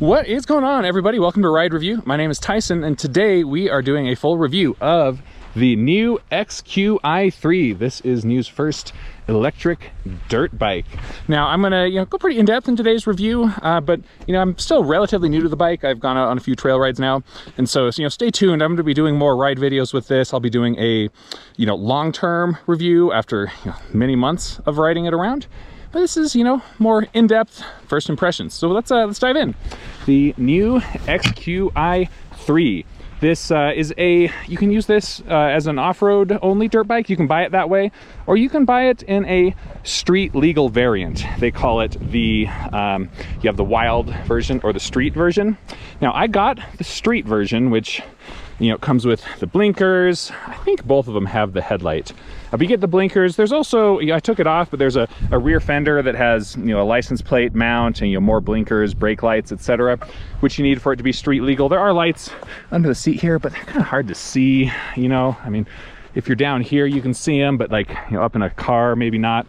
What is going on, everybody? Welcome to Ride Review. My name is Tyson, and today we are doing a full review of the new XQi3. This is NIU's first electric dirt bike. Now, I'm gonna go pretty in-depth in today's review, but I'm still relatively new to the bike. I've gone out on a few trail rides now, and so stay tuned. I'm gonna be doing more ride videos with this. I'll be doing a long-term review after many months of riding it around. But this is, more in-depth first impressions. So let's dive in. The new XQi3. This you can use this as an off-road only dirt bike. You can buy it that way, or you can buy it in a street legal variant. They call it the, you have the wild version or the street version. Now I got the street version, which comes with the blinkers. I think both of them have the headlight. But you get the blinkers. There's also, I took it off, but there's a rear fender that has, a license plate mount and more blinkers, brake lights, etc., which you need for it to be street legal. There are lights under the seat here, but they're kind of hard to see, I mean, if you're down here, you can see them, but up in a car, maybe not.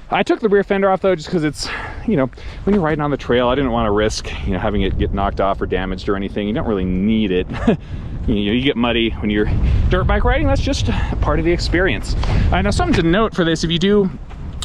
I took the rear fender off though, just because it's, when you're riding on the trail, I didn't want to risk, having it get knocked off or damaged or anything. You don't really need it. You get muddy when you're dirt bike riding. That's just part of the experience. Now, something to note for this, if you do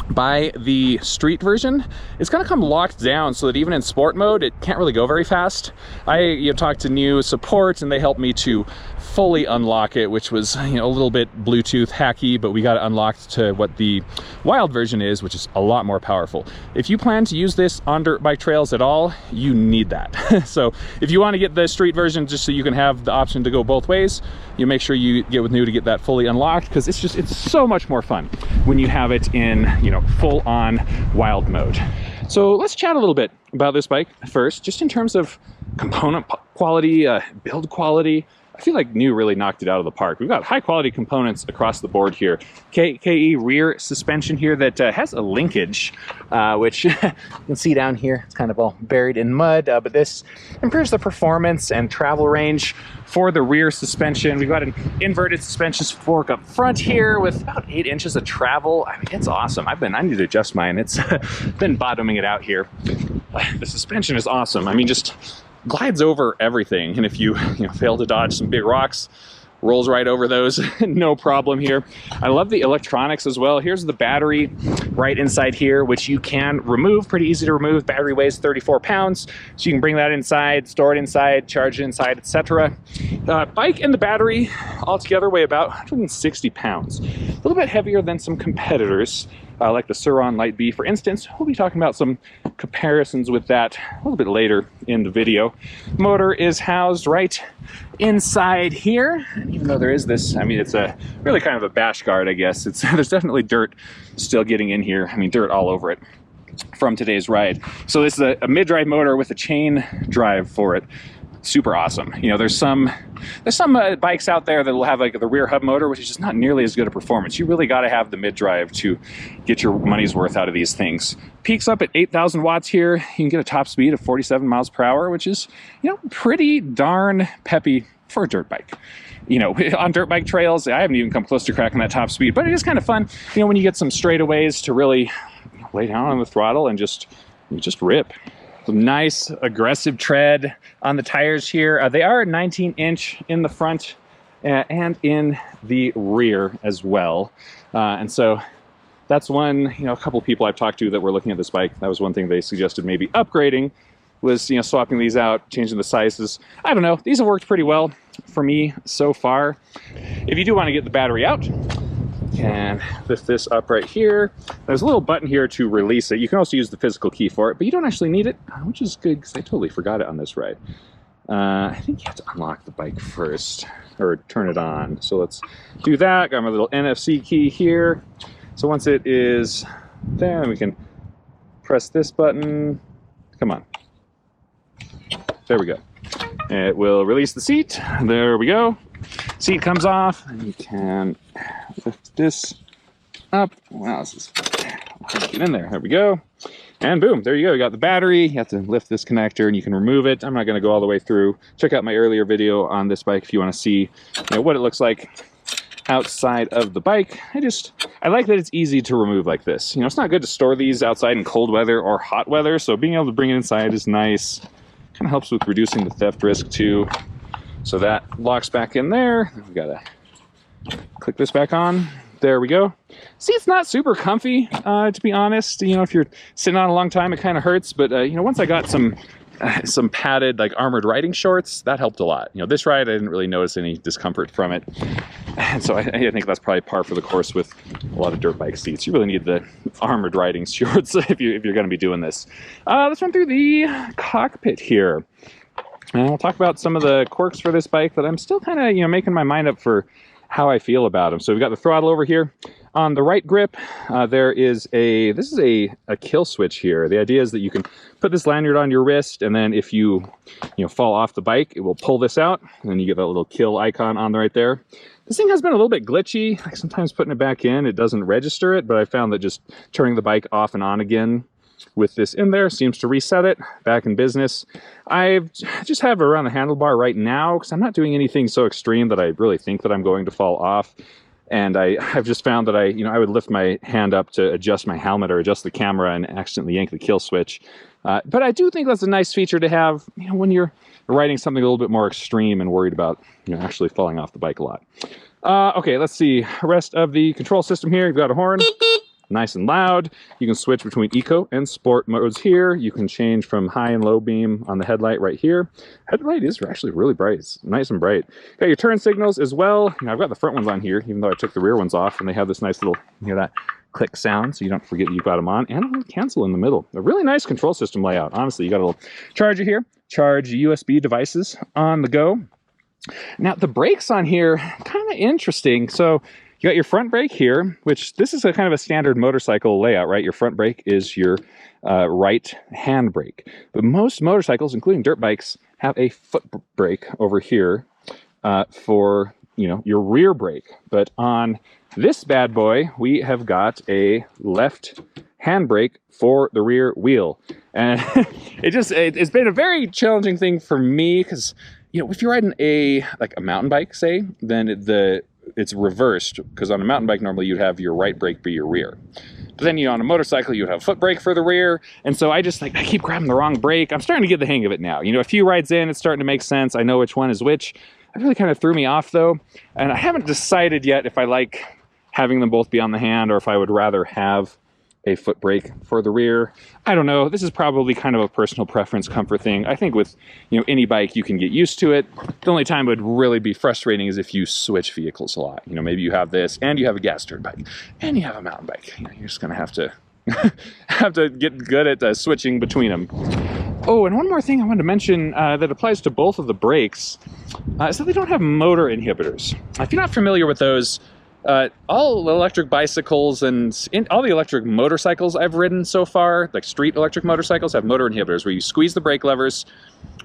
buy the street version, it's going to come locked down so that even in sport mode, it can't really go very fast. I talked to NIU support and they helped me to fully unlock it, which was a little bit Bluetooth hacky, but we got it unlocked to what the wild version is, which is a lot more powerful. If you plan to use this on dirt bike trails at all, you need that. So if you want to get the street version just so you can have the option to go both ways, you make sure you get with NIU to get that fully unlocked, because it's so much more fun when you have it in full on wild mode. So let's chat a little bit about this bike first, just in terms of component quality, build quality. I feel like NIU really knocked it out of the park. We've got high quality components across the board here. XQi rear suspension here that has a linkage, which you can see down here. It's kind of all buried in mud, but this improves the performance and travel range for the rear suspension. We've got an inverted suspension fork up front here with about 8 inches of travel. I mean, it's awesome. I need to adjust mine. It's been bottoming it out here. The suspension is awesome. I mean, just glides over everything, and if you fail to dodge some big rocks, rolls right over those, no problem here. I love the electronics as well. Here's the battery right inside here, which you can remove, pretty easy to remove. Battery weighs 34 pounds, so you can bring that inside, store it inside, charge it inside, etc. Bike and the battery altogether weigh about 160 pounds. A little bit heavier than some competitors, like the Sur-Ron Light Bee, for instance. We'll be talking about some comparisons with that a little bit later in the video. Motor is housed right inside here, and even though there is this, I mean, it's a really kind of a bash guard, I guess. There's definitely dirt still getting in here. I mean, dirt all over it from today's ride. So this is a mid-drive motor with a chain drive for it. Super awesome. There's some bikes out there that will have the rear hub motor, which is just not nearly as good a performance. You really got to have the mid-drive to get your money's worth out of these things. Peaks up at 8,000 watts here. You can get a top speed of 47 miles per hour, which is, pretty darn peppy for a dirt bike. On dirt bike trails, I haven't even come close to cracking that top speed, but it is kind of fun, when you get some straightaways to really lay down on the throttle and just rip. Some nice aggressive tread on the tires here. They are 19-inch in the front and in the rear as well. And so that's one, a couple of people I've talked to that were looking at this bike, that was one thing they suggested maybe upgrading, was swapping these out, changing the sizes. I don't know, these have worked pretty well for me so far. If you do want to get the battery out, and lift this up right here. There's a little button here to release it. You can also use the physical key for it, but you don't actually need it, which is good because I totally forgot it on this ride. I think you have to unlock the bike first, or turn it on. So let's do that. Got my little NFC key here. So once it is there, we can press this button. Come on. There we go. It will release the seat. There we go. Seat comes off, and you can lift this up. Wow, this is hard to get in there. There we go. And boom, there you go. You got the battery. You have to lift this connector and you can remove it. I'm not going to go all the way through. Check out my earlier video on this bike if you want to see what it looks like outside of the bike. I like that it's easy to remove like this. It's not good to store these outside in cold weather or hot weather, so being able to bring it inside is nice. Kind of helps with reducing the theft risk too. So that locks back in there. We gotta click this back on. There we go. See, it's not super comfy, to be honest. You know, if you're sitting on a long time, it kind of hurts. But you know, once I got some padded, like armored riding shorts, that helped a lot. You know, this ride, I didn't really notice any discomfort from it. And so I think that's probably par for the course with a lot of dirt bike seats. You really need the armored riding shorts if you're going to be doing this. Let's run through the cockpit here. And we'll talk about some of the quirks for this bike that I'm still kind of, you know, making my mind up for how I feel about them. So we've got the throttle over here. On the right grip, this is a kill switch here. The idea is that you can put this lanyard on your wrist, and then if you fall off the bike, it will pull this out, and then you get that little kill icon on right there. This thing has been a little bit glitchy. Like sometimes putting it back in, it doesn't register it, but I found that just turning the bike off and on again with this in there seems to reset it. Back in business. I just have it around the handlebar right now because I'm not doing anything so extreme that I really think that I'm going to fall off. And I've just found that I would lift my hand up to adjust my helmet or adjust the camera and accidentally yank the kill switch. But I do think that's a nice feature to have, you know, when you're riding something a little bit more extreme and worried about, you know, actually falling off the bike a lot. Okay, let's see. Rest of the control system here. You've got a horn. Nice and loud. You can switch between eco and sport modes here. You can change from high and low beam on the headlight right here. Headlight is actually really bright. It's nice and bright. Got your turn signals as well. You know, I've got the front ones on here, even though I took the rear ones off, and they have this nice little, you know, that click sound, so you don't forget you've got them on, and a little cancel in the middle. A really nice control system layout. Honestly, you got a little charger here. Charge USB devices on the go. Now, the brakes on here, kind of interesting. So you got your front brake here, which this is a kind of a standard motorcycle layout, right? Your front brake is your right hand brake. But most motorcycles, including dirt bikes, have a foot brake over here for, you know, your rear brake. But on this bad boy, we have got a left handbrake for the rear wheel. And it's been a very challenging thing for me because, you know, if you're riding a mountain bike, say, then it's reversed, because on a mountain bike normally you'd have your right brake be your rear, but then, you know, on a motorcycle you'd have foot brake for the rear. And so I keep grabbing the wrong brake. I'm starting to get the hang of it now. You know, a few rides in, it's starting to make sense. I know which one is which. It really kind of threw me off though, and I haven't decided yet if I like having them both be on the hand or if I would rather have a foot brake for the rear. I don't know. This is probably kind of a personal preference, comfort thing. I think with, you know, any bike you can get used to it. The only time it would really be frustrating is if you switch vehicles a lot. You know, maybe you have this and you have a gas dirt bike and you have a mountain bike. You know, you're just gonna have to get good at switching between them. Oh, and one more thing I wanted to mention that applies to both of the brakes is that they don't have motor inhibitors. If you're not familiar with those, all electric bicycles and all the electric motorcycles I've ridden so far, like street electric motorcycles, have motor inhibitors where you squeeze the brake levers,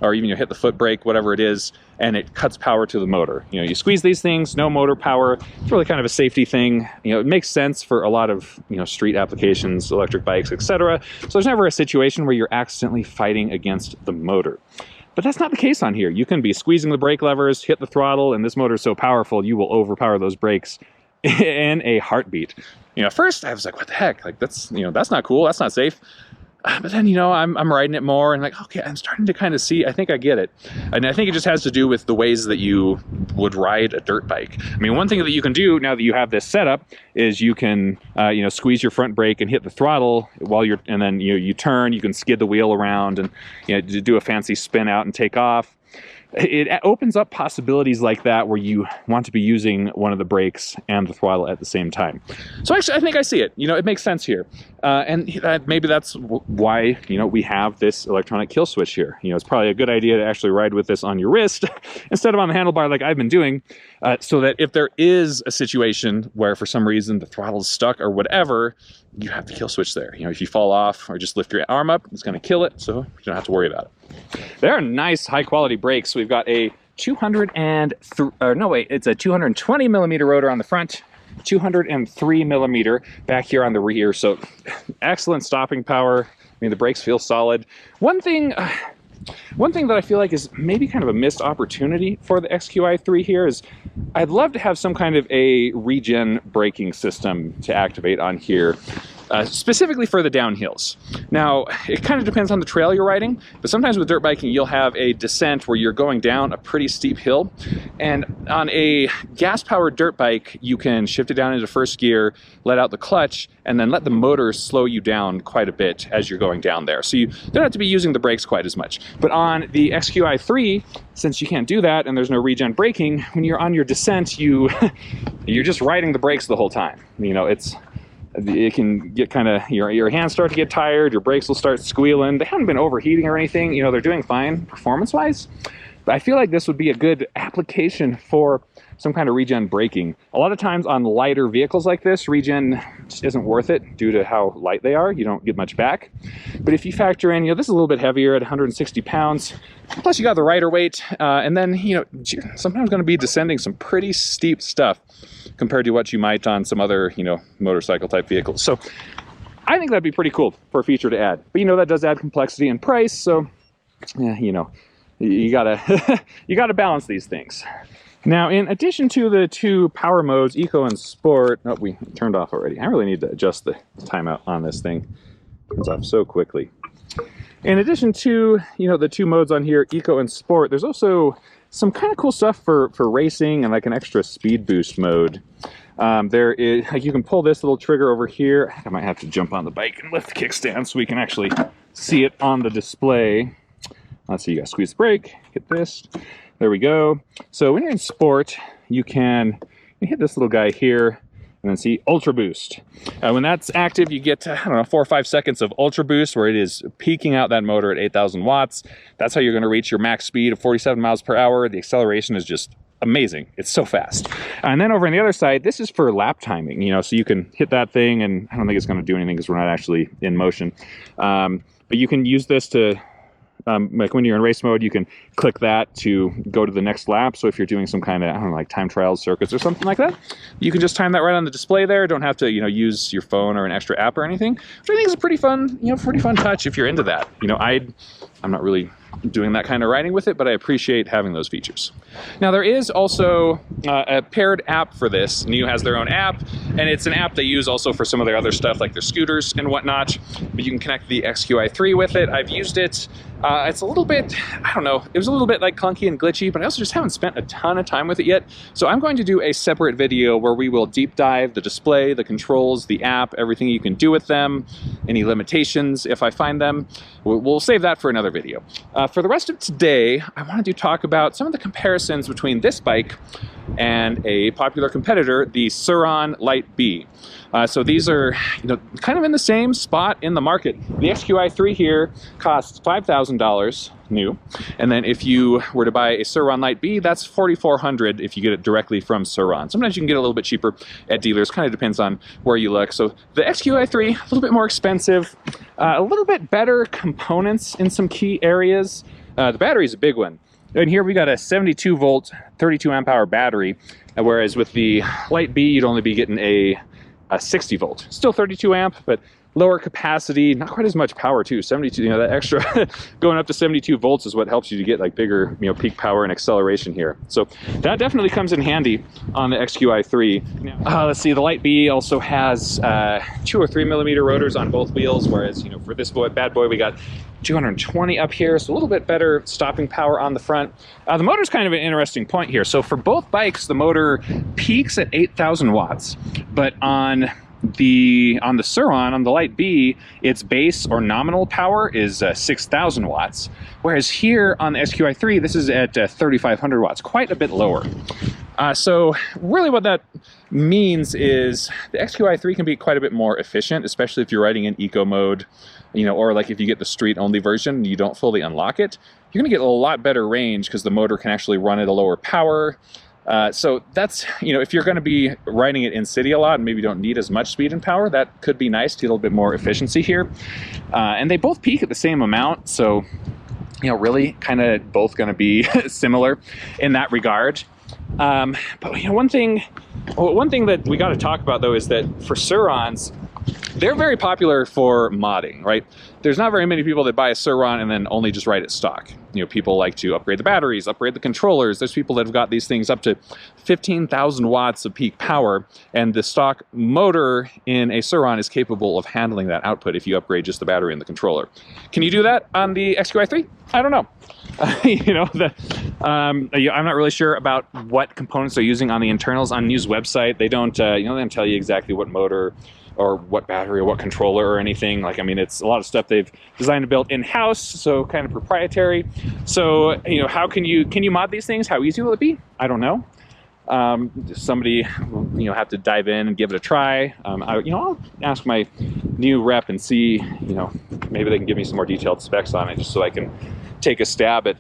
or even you hit the foot brake, whatever it is, and it cuts power to the motor. You know, you squeeze these things, no motor power. It's really kind of a safety thing. You know, it makes sense for a lot of, you know, street applications, electric bikes, etc. So there's never a situation where you're accidentally fighting against the motor. But that's not the case on here. You can be squeezing the brake levers, hit the throttle, and this motor is so powerful you will overpower those brakes in a heartbeat. You know, first I was like, what the heck? Like, that's not cool. That's not safe. But then, you know, I'm riding it more and like, okay, I'm starting to kind of see, I think I get it. And I think it just has to do with the ways that you would ride a dirt bike. I mean, one thing that you can do now that you have this setup is you can, you know, squeeze your front brake and hit the throttle and then, you know, you turn, you can skid the wheel around and, you know, do a fancy spin out and take off. It opens up possibilities like that where you want to be using one of the brakes and the throttle at the same time. So actually, I think I see it. You know, it makes sense here. And maybe that's why, you know, we have this electronic kill switch here. You know, it's probably a good idea to actually ride with this on your wrist instead of on the handlebar like I've been doing, so that if there is a situation where for some reason the throttle's stuck or whatever, you have the kill switch there. You know, if you fall off or just lift your arm up, it's going to kill it, so you don't have to worry about it. They are nice, high-quality brakes. We've got a 220 millimeter rotor on the front, 203 millimeter back here on the rear. So excellent stopping power. I mean, the brakes feel solid. One thing that I feel like is maybe kind of a missed opportunity for the XQi3 here is I'd love to have some kind of a Regen braking system to activate on here. specifically for the downhills. Now, it kind of depends on the trail you're riding, but sometimes with dirt biking, you'll have a descent where you're going down a pretty steep hill. And on a gas-powered dirt bike, you can shift it down into first gear, let out the clutch, and then let the motor slow you down quite a bit as you're going down there. So you don't have to be using the brakes quite as much. But on the XQi3, since you can't do that and there's no regen braking, when you're on your descent, you're just riding the brakes the whole time. You know, it can get kind of, your hands start to get tired, your brakes will start squealing. They haven't been overheating or anything, you know, they're doing fine performance-wise. But I feel like this would be a good application for some kind of regen braking. A lot of times on lighter vehicles like this, regen just isn't worth it due to how light they are. You don't get much back. But if you factor in, you know, this is a little bit heavier at 160 pounds, plus you got the rider weight, and then, you know, you're sometimes going to be descending some pretty steep stuff compared to what you might on some other, you know, motorcycle type vehicles. So I think that'd be pretty cool for a feature to add. But you know, that does add complexity and price, so yeah, you know, you gotta you gotta balance these things. Now, in addition to the two power modes, Eco and Sport, oh, we turned off already. I really need to adjust the timeout on this thing. It turns off so quickly. In addition to, you know, the two modes on here, Eco and Sport, there's also some kind of cool stuff for racing and like an extra speed boost mode. There is, like, you can pull this little trigger over here. I might have to jump on the bike and lift the kickstand so we can actually see it on the display. Let's see, you gotta squeeze the brake, hit this. There we go. So when you're in Sport, you can hit this little guy here and then see Ultra Boost. When that's active, you get, I don't know, 4 or 5 seconds of Ultra Boost where it is peaking out that motor at 8,000 watts. That's how you're gonna reach your max speed of 47 miles per hour. The acceleration is just amazing. It's so fast. And then over on the other side, this is for lap timing, you know, so you can hit that thing, and I don't think it's gonna do anything because we're not actually in motion. But you can use this to, like when you're in race mode, you can click that to go to the next lap. So if you're doing some kind of, I don't know, like time trials circuits or something like that, you can just time that right on the display there. Don't have to, you know, use your phone or an extra app or anything. Which I think is a pretty fun, you know, pretty fun touch if you're into that. You know, I'm not really doing that kind of riding with it, but I appreciate having those features. Now, there is also a paired app for this. NIU has their own app, and it's an app they use also for some of their other stuff like their scooters and whatnot, but you can connect the XQi3 with it. I've used it. It's a little bit, I don't know, it was a little bit like clunky and glitchy, but I also just haven't spent a ton of time with it yet. So I'm going to do a separate video where we will deep dive the display, the controls, the app, everything you can do with them, any limitations if I find them. We'll save that for another video. For the rest of today, I wanted to talk about some of the comparisons between this bike and a popular competitor, the Sur-Ron Light Bee. So these are, you know, kind of in the same spot in the market. The XQi3 here costs $5,000 new, and then if you were to buy a Sur-Ron Light Bee, that's $4,400 if you get it directly from Sur-Ron. Sometimes you can get a little bit cheaper at dealers, kind of depends on where you look. So the XQi3, a little bit more expensive, a little bit better components in some key areas. The battery's a big one. And here we got a 72 volt, 32 amp hour battery, whereas with the Light Bee, you'd only be getting a 60 volt. Still 32 amp, but lower capacity, not quite as much power too. 72, you know, that extra going up to 72 volts is what helps you to get like bigger, you know, peak power and acceleration here. So that definitely comes in handy on the XQi3. Let's see, the Light Bee also has 2 or 3 millimeter rotors on both wheels, whereas, you know, for this bad boy, we got 220 up here, so a little bit better stopping power on the front. The motor's kind of an interesting point here. So for both bikes, the motor peaks at 8,000 watts, but on the Sur-Ron, on the Light Bee, its base or nominal power is 6,000 watts, whereas here on the XQi3, this is at 3,500 watts, quite a bit lower. So really what that means is the XQi3 can be quite a bit more efficient, especially if you're riding in eco mode, you know, or like if you get the street only version and you don't fully unlock it, you're gonna get a lot better range because the motor can actually run at a lower power. So that's, you know, if you're going to be riding it in city a lot and maybe don't need as much speed and power, that could be nice to get a little bit more efficiency here. And they both peak at the same amount, so, you know, really kind of both going to be similar in that regard. But, you know, one thing that we got to talk about though is that for Sur-Rons, they're very popular for modding, right? There's not very many people that buy a Sur-Ron and then only just ride it stock. you know, people like to upgrade the batteries, upgrade the controllers. There's people that have got these things up to 15,000 watts of peak power, and the stock motor in a Sur-Ron is capable of handling that output if you upgrade just the battery and the controller. Can you do that on the XQi3? I don't know. You know, I'm not really sure about what components they're using on the internals. On NIU's website, they don't, you know, they don't tell you exactly what motor or what battery or what controller or anything. Like, I mean, it's a lot of stuff they've designed and built in-house, so kind of proprietary. So, you know, how can you mod these things? How easy will it be? I don't know. Somebody, you know, have to dive in and give it a try. You know, I'll ask my new rep and see, you know, maybe they can give me some more detailed specs on it, just so I can take a stab at,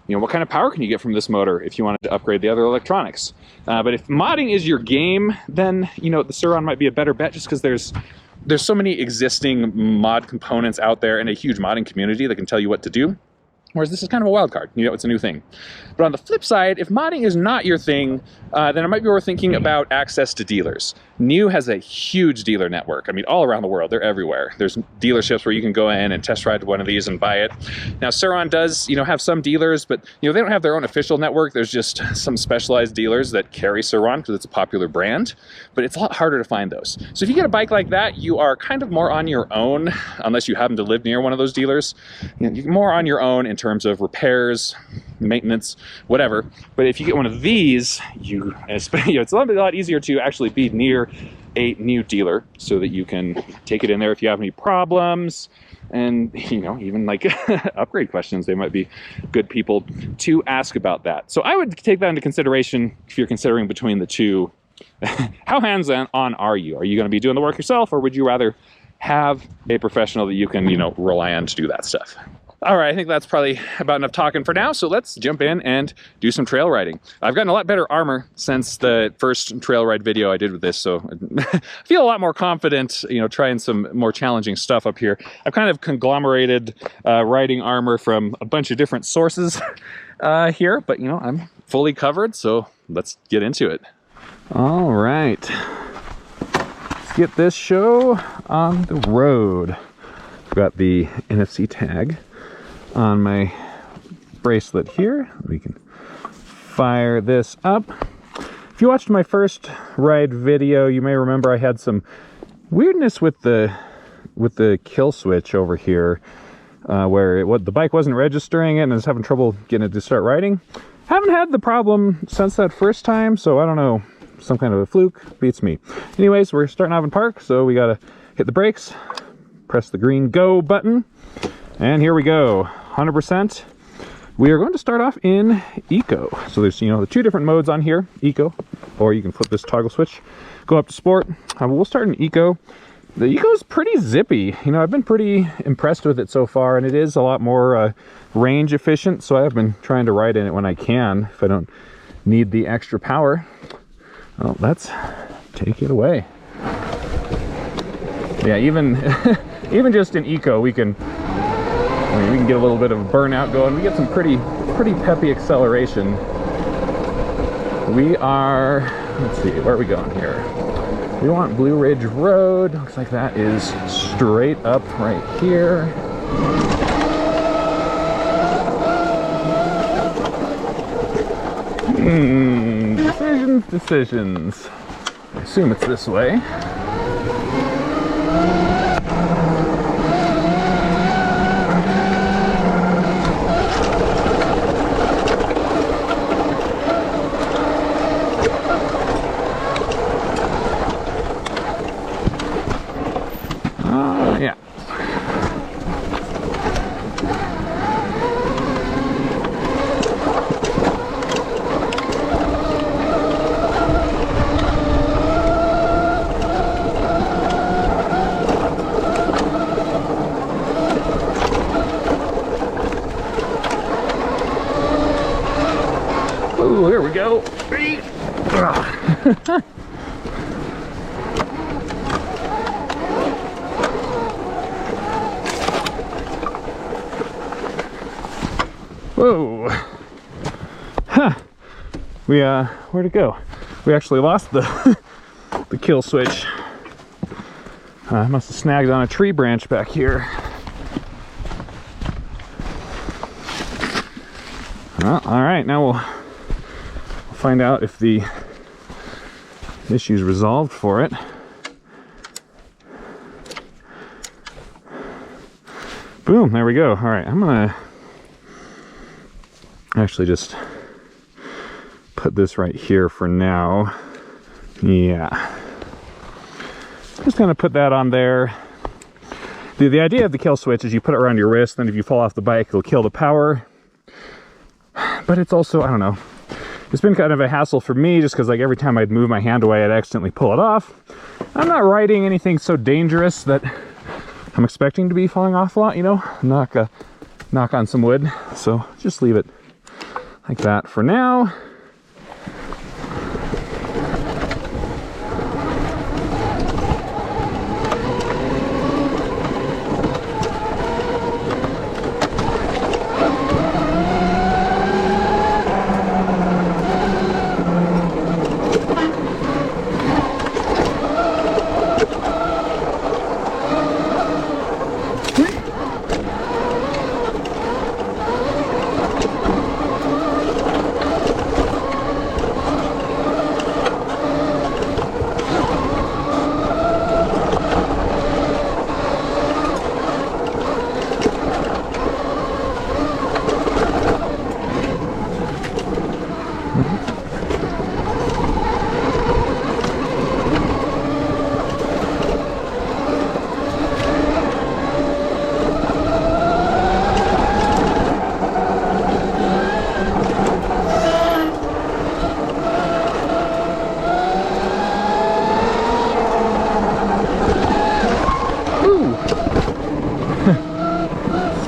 you know, what kind of power can you get from this motor if you wanted to upgrade the other electronics. But if modding is your game, then, you know, the Sur-Ron might be a better bet, just because there's so many existing mod components out there and a huge modding community that can tell you what to do. Whereas this is kind of a wild card, you know, it's a new thing. But on the flip side, if modding is not your thing, then it might be worth thinking about access to dealers. NIU has a huge dealer network. I mean, all around the world, they're everywhere. There's dealerships where you can go in and test ride one of these and buy it. Now, Sur-Ron does, you know, have some dealers, but, you know, they don't have their own official network. There's just some specialized dealers that carry Sur-Ron because it's a popular brand, but it's a lot harder to find those. So if you get a bike like that, you are kind of more on your own, unless you happen to live near one of those dealers. You know, you're more on your own in terms of repairs, maintenance, whatever. But if you get one of these, you know, it's a lot easier to actually be near a NIU dealer so that you can take it in there if you have any problems, and, you know, even like upgrade questions. They might be good people to ask about that. So I would take that into consideration if you're considering between the two. How hands-on are you? Are you going to be doing the work yourself, or would you rather have a professional that you can, you know, rely on to do that stuff? All right, I think that's probably about enough talking for now, so let's jump in and do some trail riding. I've gotten a lot better armor since the first trail ride video I did with this, so I feel a lot more confident, you know, trying some more challenging stuff up here. I've kind of conglomerated riding armor from a bunch of different sources here, but, you know, I'm fully covered, so let's get into it. All right, let's get this show on the road. I've got the NFC tag on my bracelet here. We can fire this up. If you watched my first ride video, you may remember I had some weirdness with the kill switch over here, where the bike wasn't registering it and I was having trouble getting it to start riding. Haven't had the problem since that first time, so I don't know, some kind of a fluke, beats me. Anyways, we're starting off in park, so we gotta hit the brakes, press the green go button, and here we go. 100%. We are going to start off in Eco. So there's, you know, the two different modes on here, Eco, or you can flip this toggle switch, go up to Sport. We'll start in Eco. The Eco is pretty zippy. You know, I've been pretty impressed with it so far, and it is a lot more range efficient, so I've been trying to ride in it when I can, if I don't need the extra power. Well, let's take it away. Yeah, even even just in Eco, we can get a little bit of burnout going. We get some pretty peppy acceleration. We are, let's see, where are we going here? We want Blue Ridge Road. Looks like that is straight up right here. Decisions. I assume it's this way. Yeah. Ooh, here we go. Whoa. Huh. Where'd it go? We actually lost the kill switch. I must have snagged on a tree branch back here. Well, all right, now we'll find out if the issue's resolved for it. Boom, there we go. All right, I'm gonna actually just put this right here for now. Yeah. Just gonna put that on there. The idea of the kill switch is you put it around your wrist, then if you fall off the bike, it'll kill the power. But it's also, I don't know, it's been kind of a hassle for me just because like every time I'd move my hand away, I'd accidentally pull it off. I'm not riding anything so dangerous that I'm expecting to be falling off a lot, you know, knock on some wood. So just leave it like that for now.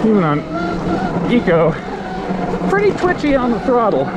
Even on Eco, pretty twitchy on the throttle.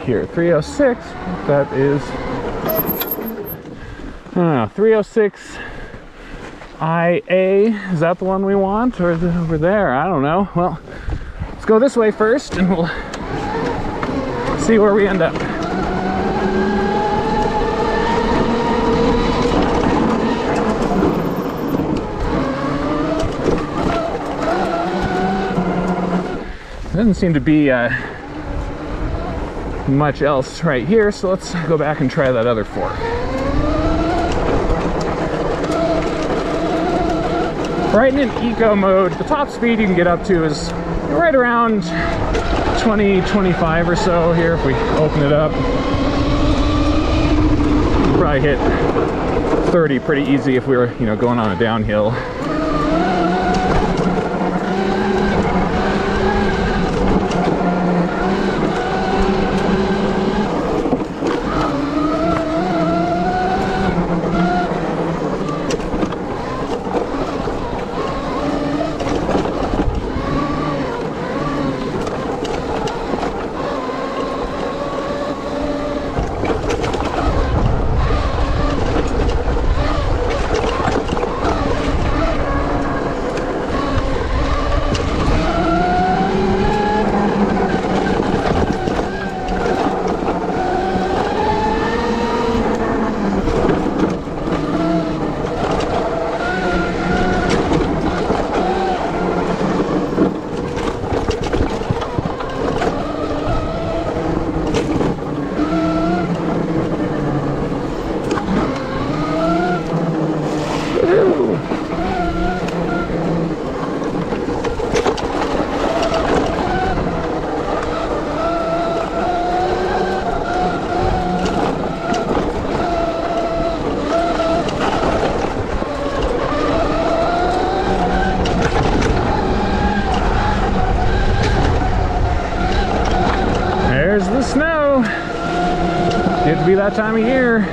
Here, 306, that is, I don't know, 306 IA, is that the one we want, or is it over there? I don't know. Well, let's go this way first, and we'll see where we end up. There doesn't seem to be much else right here, so let's go back and try that other fork. Right in eco mode, the top speed you can get up to is right around 20, 25 or so here if we open it up. We'll probably hit 30 pretty easy if we were, you know, going on a downhill. that time of year.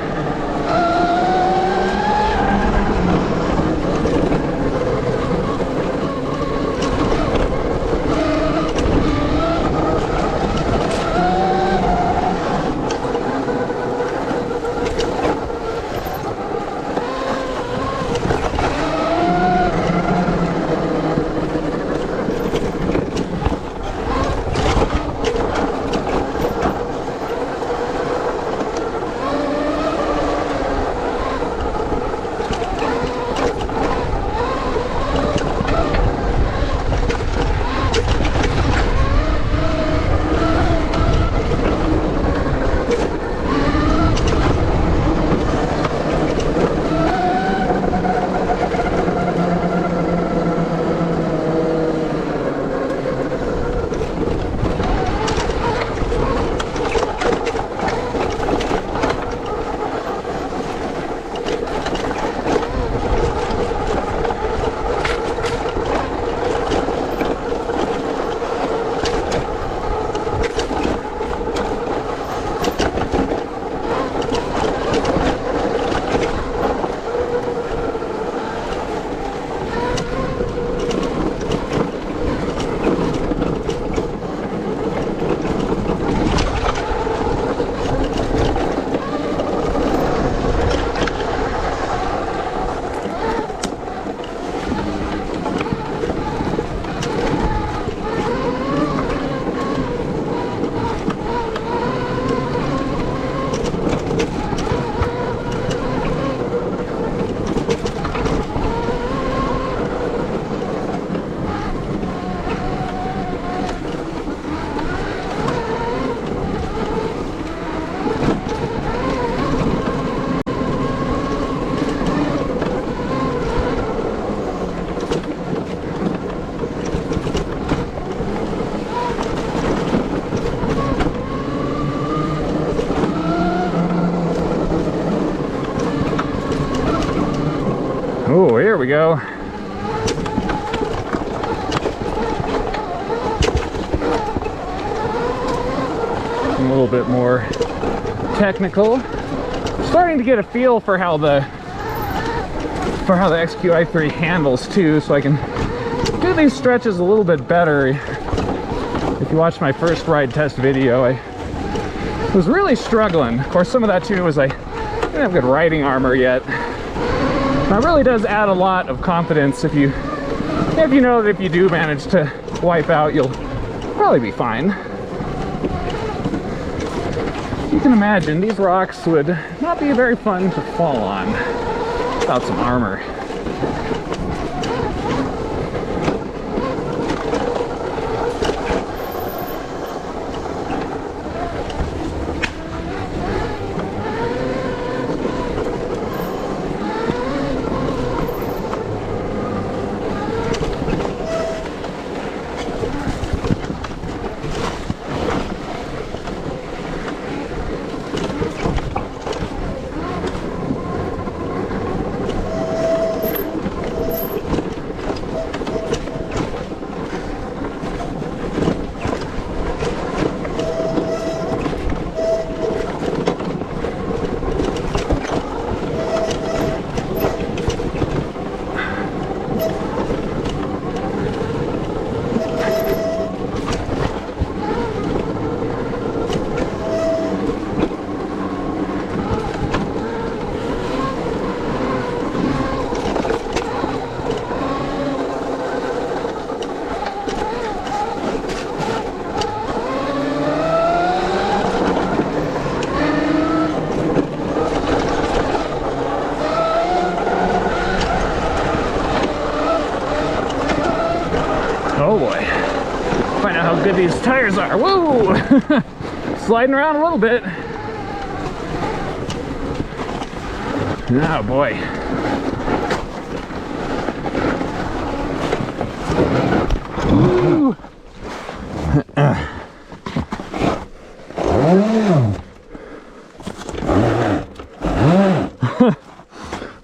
Oh, here we go. A little bit more technical. Starting to get a feel for how the XQi3 handles too, so I can do these stretches a little bit better. If you watched my first ride test video, I was really struggling. Of course, some of that too was I didn't have good riding armor yet. Now, it really does add a lot of confidence if you know that if you do manage to wipe out, you'll probably be fine. You can imagine these rocks would not be very fun to fall on without some armor. Oh boy. Find out how good these tires are. Whoa! Sliding around a little bit. Oh boy.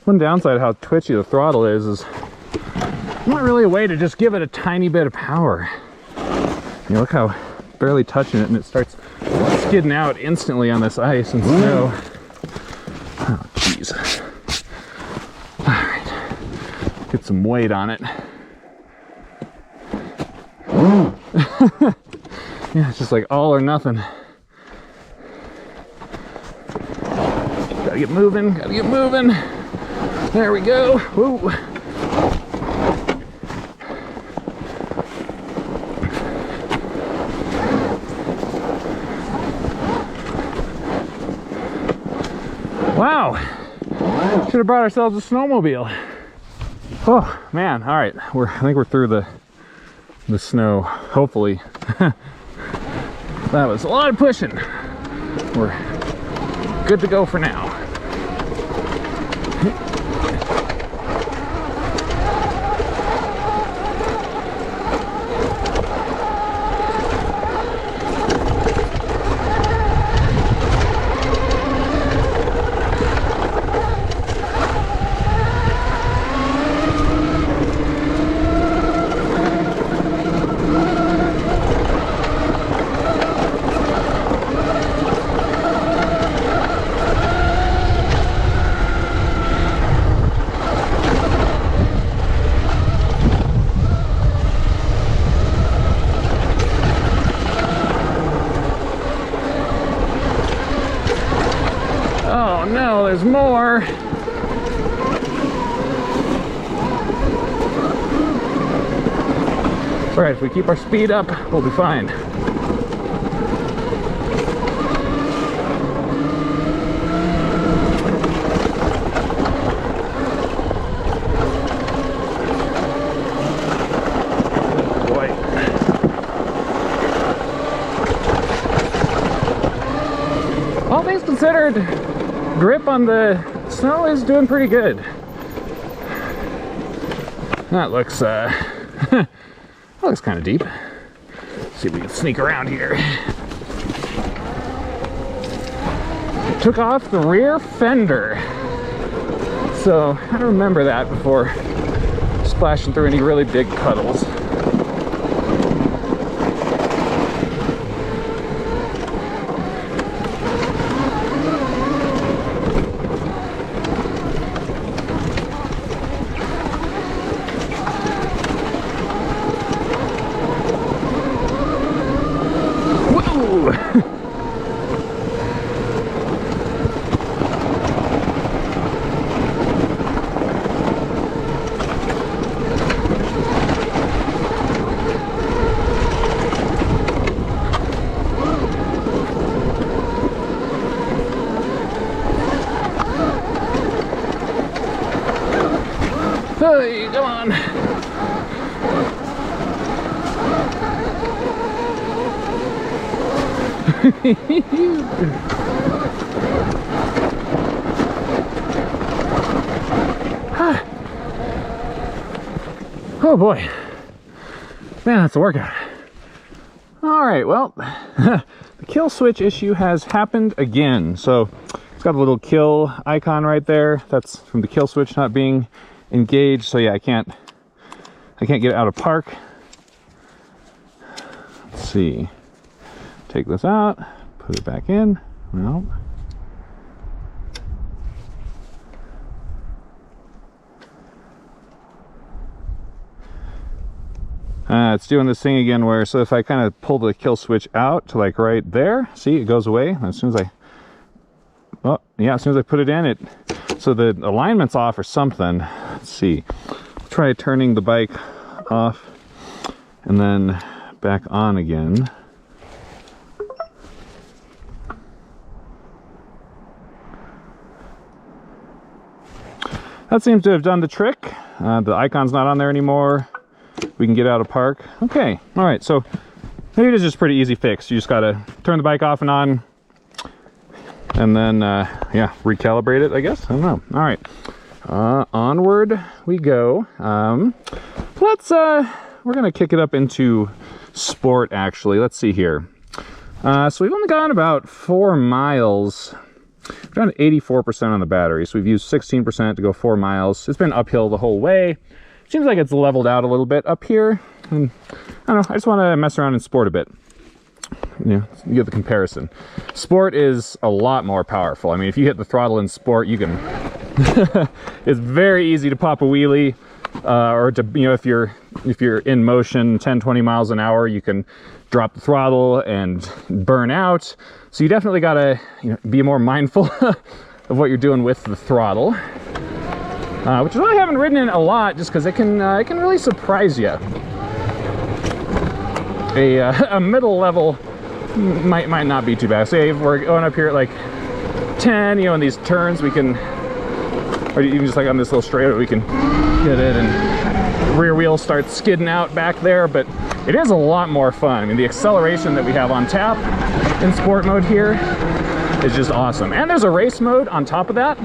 One downside of how twitchy the throttle is not really a way to just give it a tiny bit of power. You look how barely touching it and it starts skidding out instantly on this ice and snow. some weight on it. Yeah, it's just like all or nothing. Gotta get moving, gotta get moving. There we go. Woo. Wow. Should have brought ourselves a snowmobile. Oh man, all right. I think we're through the snow, hopefully. That was a lot of pushing. We're good to go for now. Oh no, there's more. It's all right, if we keep our speed up, we'll be fine. Boy. All things considered, grip on the snow is doing pretty good. That looks that looks kind of deep. Let's see if we can sneak around here. Took off the rear fender, so I gotta remember that before splashing through any really big puddles. Hey, come on. Oh boy. Man, that's a workout. All right, well, the kill switch issue has happened again. So it's got a little kill icon right there. That's from the kill switch not being engaged. So yeah, I can't get it out of park. Let's see. Take this out, put it back in. No. It's doing this thing again where, so if I kind of pull the kill switch out to like right there, see, it goes away. As soon as as soon as I put it in, so the alignment's off or something. Let's see. Try turning the bike off and then back on again. That seems to have done the trick. The icon's not on there anymore. We can get out of park. Okay, all right, so maybe it is just a pretty easy fix. You just gotta turn the bike off and on, and then, yeah, recalibrate it, I guess. I don't know. All right, onward we go. We're gonna kick it up into sport, actually. Let's see here. So we've only gone about 4 miles. We've done 84% on the battery, so we've used 16% to go 4 miles. It's been uphill the whole way. Seems like it's leveled out a little bit up here. And I don't know, I just want to mess around in sport a bit. You know, you get the comparison. Sport is a lot more powerful. I mean, if you hit the throttle in sport, you can... It's very easy to pop a wheelie. or to, you know, if you're in motion 10-20 miles an hour, you can drop the throttle and burn out. So you definitely gotta, you know, be more mindful of what you're doing with the throttle, which is why I haven't ridden it a lot, just because it can really surprise you. A middle level might not be too bad. Say if we're going up here at like 10, you know, in these turns, we can, or even just like on this little straight, we can get it and rear wheel starts skidding out back there. But it is a lot more fun. I mean, the acceleration that we have on tap in sport mode here is just awesome. And there's a race mode on top of that,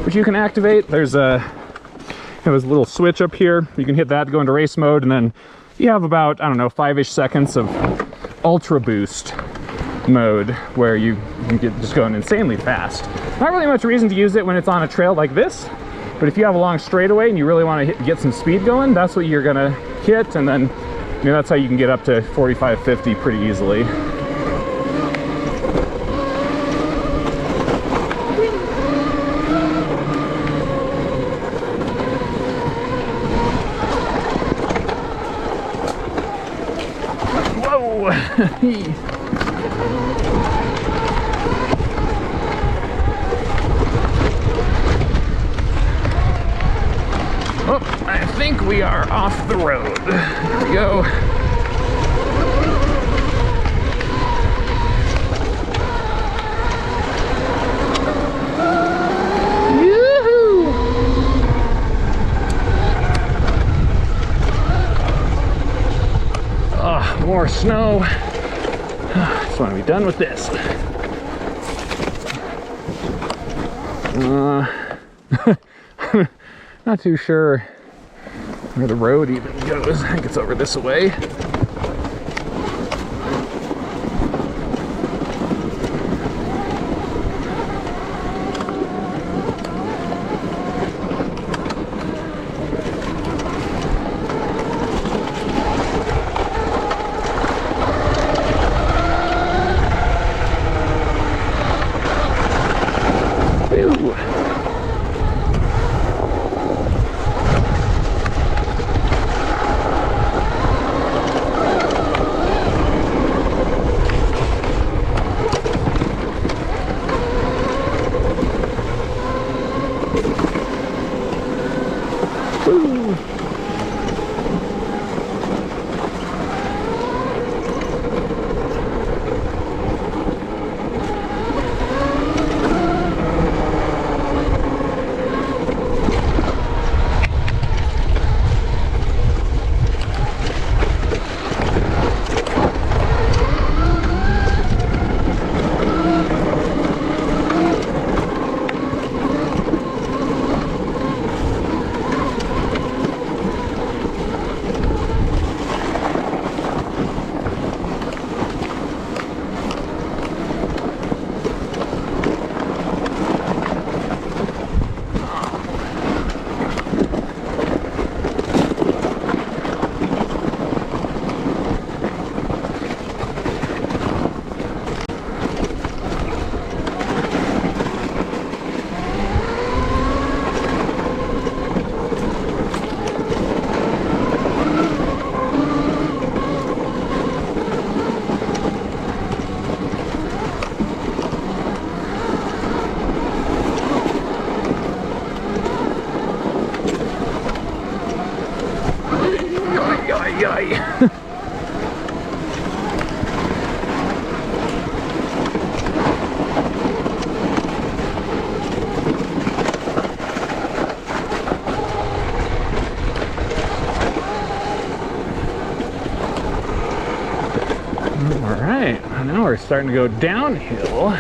which you can activate. There's a little switch up here. You can hit that to go into race mode, and then you have about, I don't know, 5-ish seconds of ultra boost mode where you can get just going insanely fast. Not really much reason to use it when it's on a trail like this, but if you have a long straightaway and you really want to get some speed going, that's what you're gonna hit, and then, you know, that's how you can get up to 45, 50 pretty easily. Oh, I think we are off the road. Here we go. Yoo-hoo! Oh, more snow. Just want to be done with this. Not too sure where the road even goes. I think it's over this way. Now we're starting to go downhill.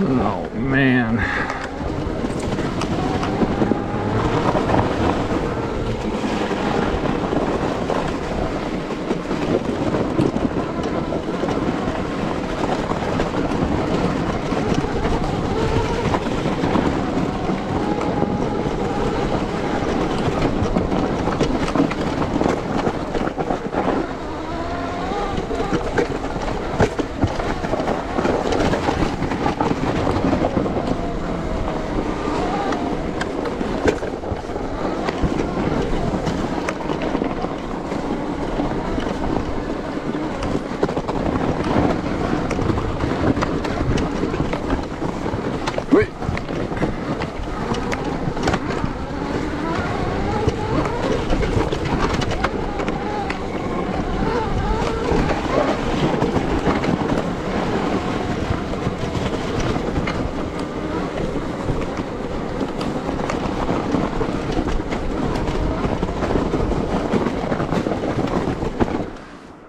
Oh man.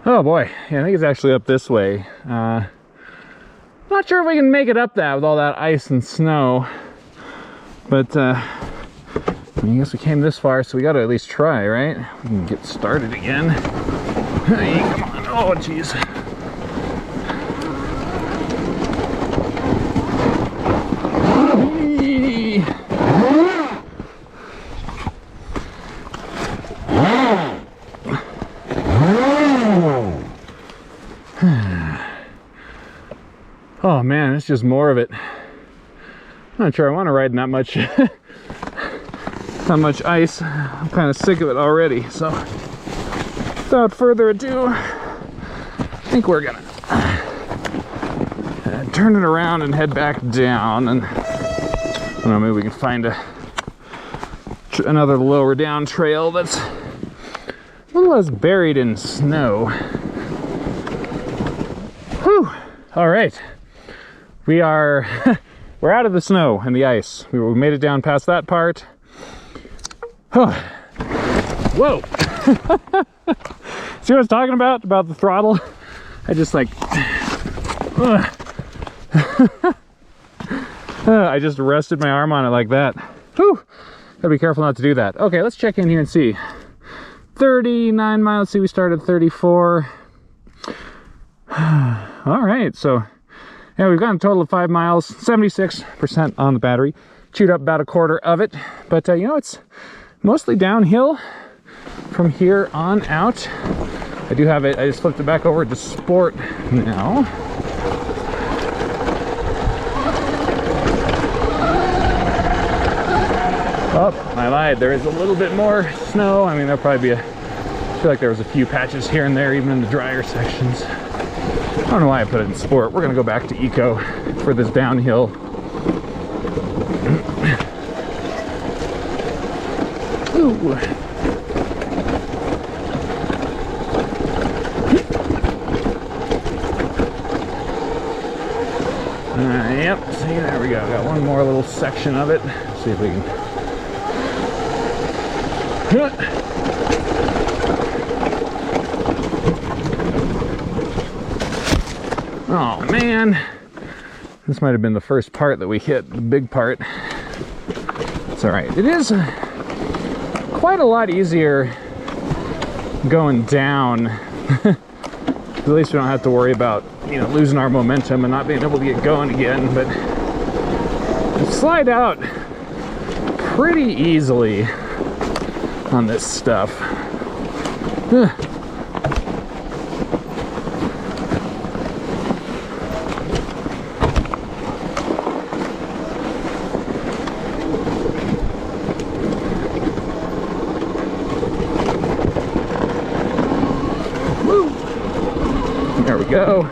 Oh boy, yeah, I think it's actually up this way. Not sure if we can make it up that with all that ice and snow, but I guess we came this far, so we got to at least try, right? We can get started again. Hey, come on! Oh, jeez. Oh man, it's just more of it. I'm not sure I want to ride in that much that much ice. I'm kind of sick of it already, so without further ado, I think we're gonna turn it around and head back down, and I don't know, maybe we can find another lower down trail that's a little less buried in snow. Whew! All right. We're out of the snow and the ice. We made it down past that part. Whoa! See what I was talking about? About the throttle? I just like... I just rested my arm on it like that. Whew! Gotta be careful not to do that. Okay, let's check in here and see. 39 miles. See, we started 34. All right, so... yeah, we've gotten a total of 5 miles, 76% on the battery. Chewed up about a quarter of it, but you know, it's mostly downhill from here on out. I do have it, I just flipped it back over to sport now. Oh, I lied, there is a little bit more snow. I mean, there'll probably be I feel like there was a few patches here and there, even in the drier sections. I don't know why I put it in sport. We're gonna go back to eco for this downhill. Ooh. Yep, see, there we go. Got one more little section of it. See if we can. Oh man, this might have been the first part that we hit, the big part. It's all right. It is quite a lot easier going down. At least we don't have to worry about, you know, losing our momentum and not being able to get going again. But we slide out pretty easily on this stuff. There we go.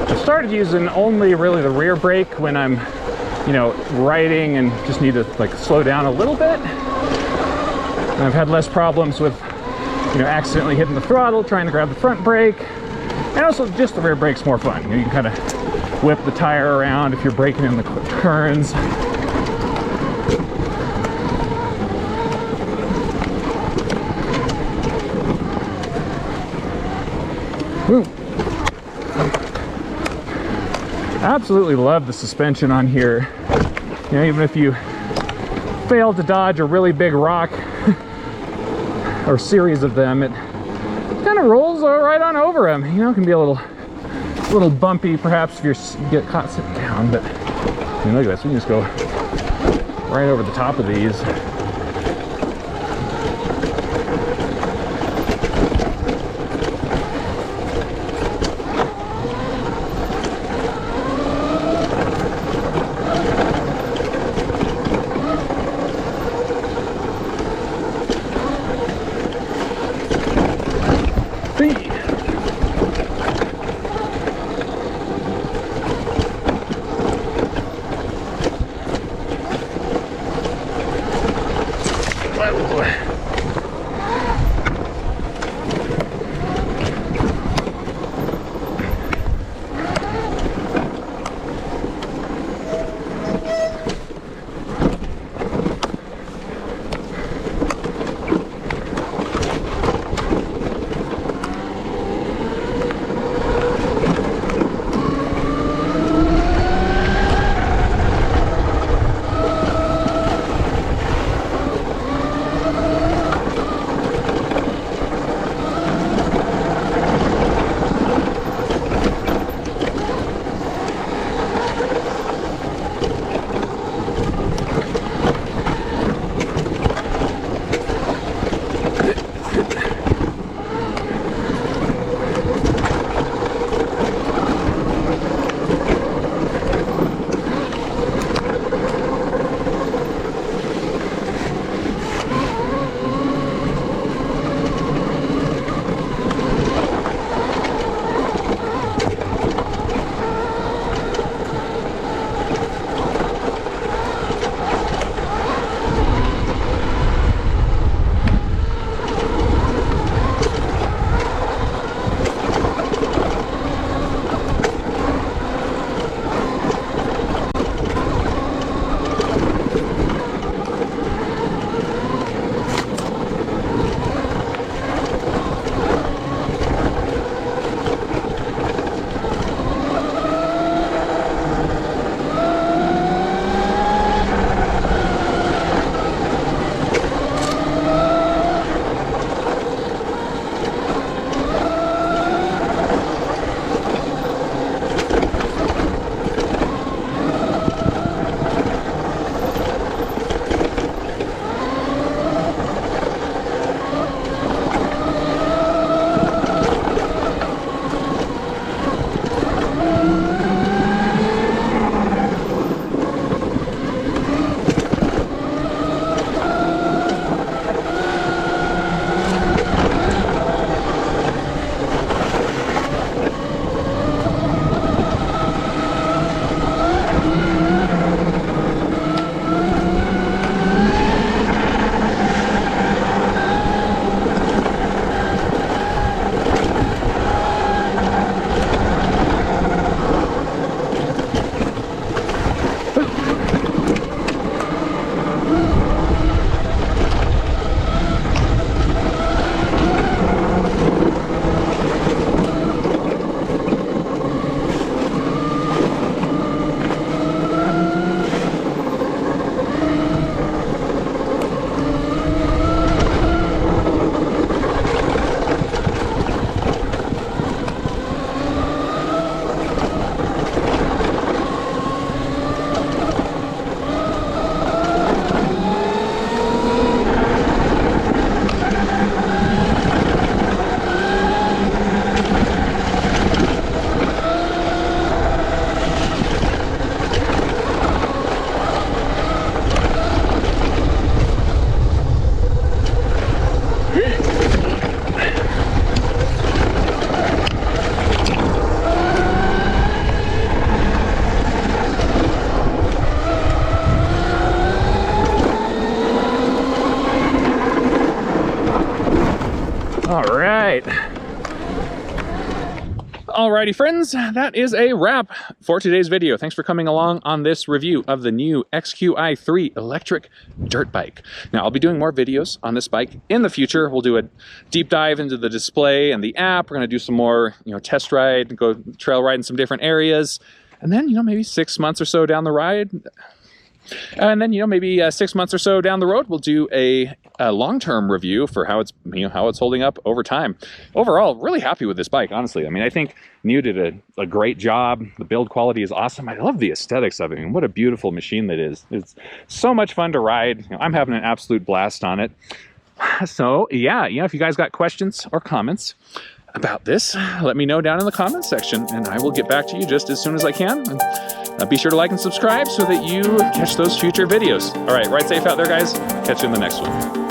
I started using only really the rear brake when I'm, you know, riding and just need to like slow down a little bit. And I've had less problems with, you know, accidentally hitting the throttle, trying to grab the front brake. And also just the rear brake's more fun. You can kind of whip the tire around if you're braking in the turns. Woo. Absolutely love the suspension on here. You know, even if you fail to dodge a really big rock or series of them, it kind of rolls right on over them. You know, it can be a little bumpy perhaps if you get caught sitting down, but I mean, look at this, we can just go right over the top of these. Alrighty friends, that is a wrap for today's video. Thanks for coming along on this review of the new XQi3 electric dirt bike. Now I'll be doing more videos on this bike in the future. We'll do a deep dive into the display and the app. We're gonna do some more, test ride, go trail ride in some different areas. And then, maybe 6 months or so down the ride. And then, maybe 6 months or so down the road, we'll do a long-term review for how it's, how it's holding up over time. Overall, really happy with this bike, honestly. I mean, I think NIU did a great job. The build quality is awesome. I love the aesthetics of it. I mean, what a beautiful machine that is. It's so much fun to ride. I'm having an absolute blast on it. So, yeah, if you guys got questions or comments about this, let me know down in the comments section, and I will get back to you just as soon as I can. And be sure to like and subscribe so that you catch those future videos. All right, ride safe out there, guys. Catch you in the next one.